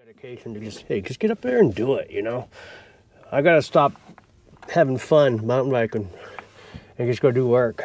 Dedication to just get up there and do it, you know. I gotta stop having fun mountain biking and just go do work.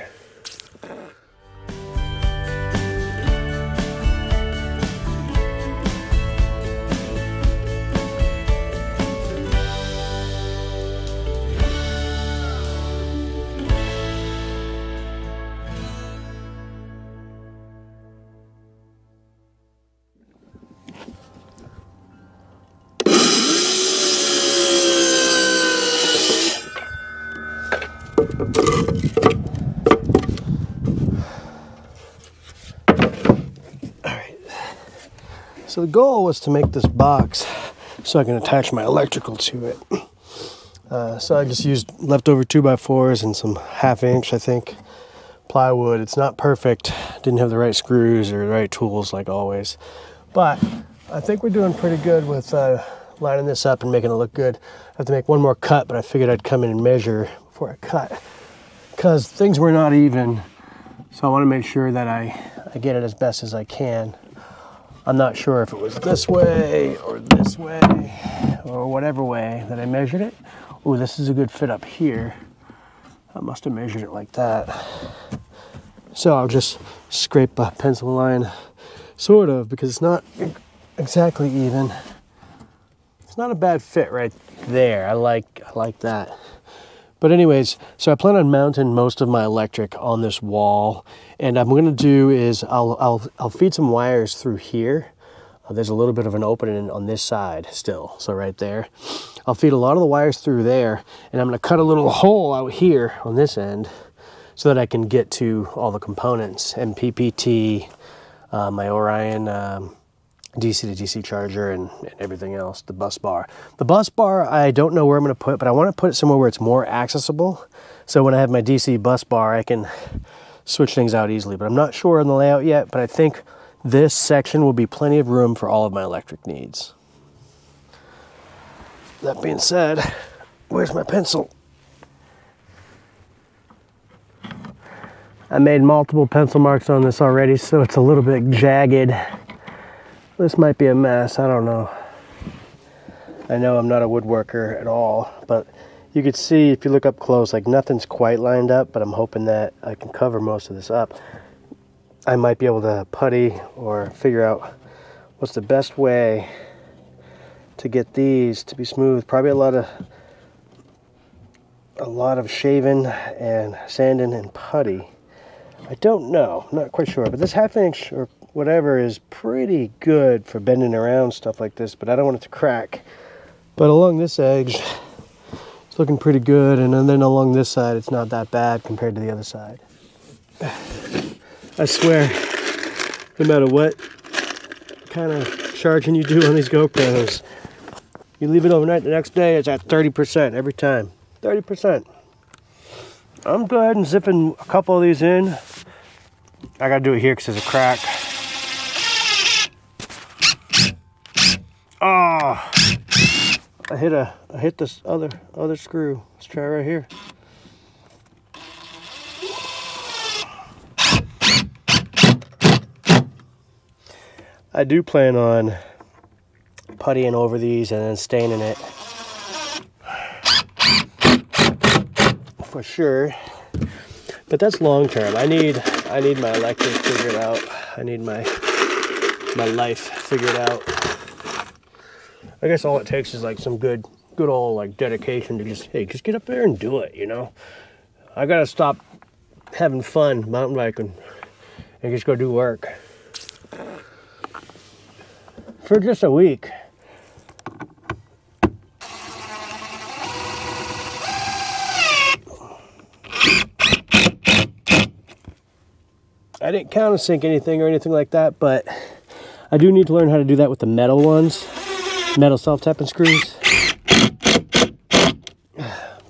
So the goal was to make this box so I can attach my electrical to it. So I just used leftover 2x4s and some 1/2 inch, I think, plywood. It's not perfect. Didn't have the right screws or the right tools like always. But I think we're doing pretty good with lining this up and making it look good. I have to make one more cut, but I figured I'd come in and measure before I cut, because things were not even. So I want to make sure that I get it as best as I can. I'm not sure if it was this way or whatever way that I measured it. Oh, this is a good fit up here. I must have measured it like that. So I'll just scrape a pencil line, sort of, because it's not exactly even. It's not a bad fit right there. I like that. But anyways, so I plan on mounting most of my electric on this wall, and I'm going to do is I'll feed some wires through here. There's a little bit of an opening on this side still, so right there. I'll feed a lot of the wires through there, and I'm going to cut a little hole out here on this end so that I can get to all the components, MPPT, my Orion DC to DC charger, and everything else, the bus bar. The bus bar, I don't know where I'm going to put, but I want to put it somewhere where it's more accessible. So when I have my DC bus bar, I can switch things out easily, but I'm not sure on the layout yet, but I think this section will be plenty of room for all of my electric needs. That being said, where's my pencil? I made multiple pencil marks on this already, so it's a little bit jagged. This might be a mess, I don't know. I know I'm not a woodworker at all, but you could see if you look up close, like nothing's quite lined up, but I'm hoping that I can cover most of this up. I might be able to putty or figure out what's the best way to get these to be smooth. Probably a lot of shaving and sanding and putty. I don't know, I'm not quite sure, but this 1/2 inch or whatever is pretty good for bending around stuff like this, but I don't want it to crack. But along this edge, it's looking pretty good, and then along this side, it's not that bad compared to the other side. I swear, no matter what kind of charging you do on these GoPros, you leave it overnight, the next day it's at 30% every time. 30%. I'm go ahead and zipping a couple of these in. I gotta do it here because there's a crack. Oh, I hit this other screw. Let's try right here. I do plan on puttying over these and then staining it for sure. But that's long term. I need my electric figured out. I need my life figured out. I guess all it takes is like some good old like dedication to just get up there and do it, you know. I gotta stop having fun mountain biking and just go do work for just a week. I didn't countersink anything or anything like that, but I do need to learn how to do that with the metal ones, metal self-tapping screws.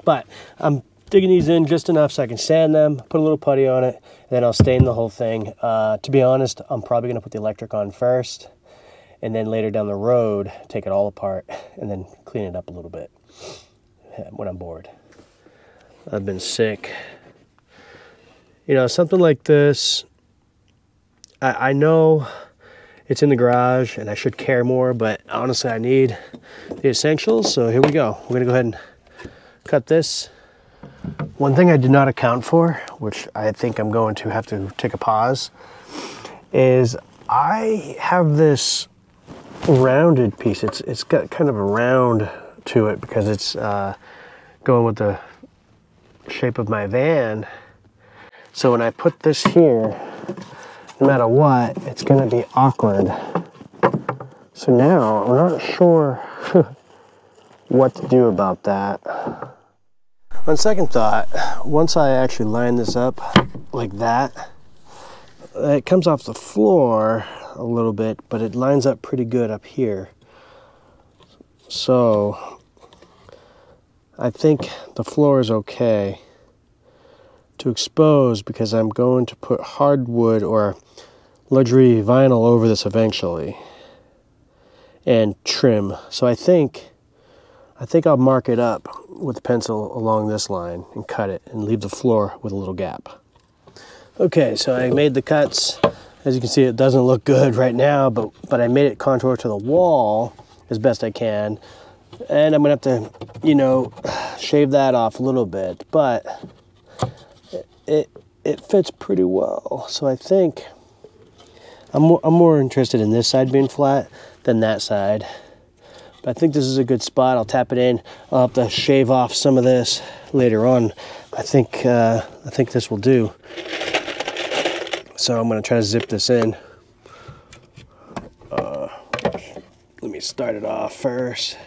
But I'm digging these in just enough so I can sand them, put a little putty on it, and then I'll stain the whole thing. To be honest, I'm probably going to put the electric on first, and then later down the road, take it all apart, and then clean it up a little bit when I'm bored. I've been sick. You know, something like this, I know it's in the garage and I should care more, but honestly I need the essentials. So here we go. We're gonna go ahead and cut this. One thing I did not account for, which I think I'm going to have to take a pause, is I have this rounded piece. It's got kind of a round to it because it's going with the shape of my van. So when I put this here, no matter what, it's gonna be awkward. So now I'm not sure what to do about that. On second thought, once I actually line this up like that, it comes off the floor a little bit, but it lines up pretty good up here. So I think the floor is okay to expose because I'm going to put hardwood or luxury vinyl over this eventually and trim. So I think I'll mark it up with a pencil along this line and cut it and leave the floor with a little gap. Okay, so I made the cuts. As you can see, it doesn't look good right now, but I made it contour to the wall as best I can. And I'm gonna have to, you know, shave that off a little bit, but it fits pretty well. So I think I'm more interested in this side being flat than that side. But I think this is a good spot. I'll tap it in. I'll have to shave off some of this later on. I think this will do. So I'm gonna try to zip this in. Let me start it off first.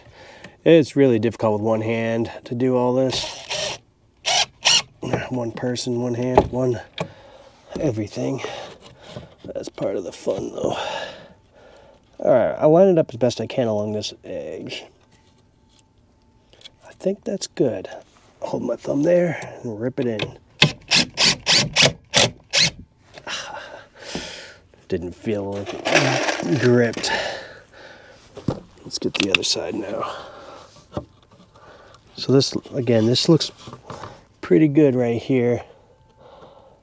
It's really difficult with one hand to do all this. One person, one hand, one everything. That's part of the fun though. Alright, I'll line it up as best I can along this edge. I think that's good. Hold my thumb there and rip it in. Didn't feel like it gripped. Let's get the other side now. So this, again, this looks pretty good right here.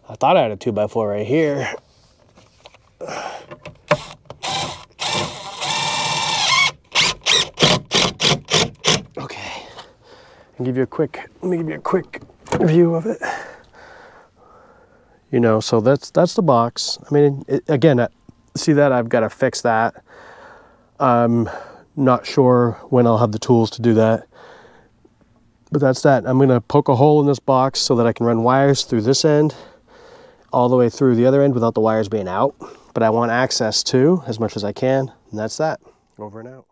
I thought I had a 2x4 right here. Okay, let me give you a quick view of it. You know, so that's the box. I mean, again, see that I've got to fix that. I'm not sure when I'll have the tools to do that. But that's that. I'm gonna poke a hole in this box so that I can run wires through this end all the way through the other end without the wires being out. But I want access to as much as I can, and that's that. Over and out.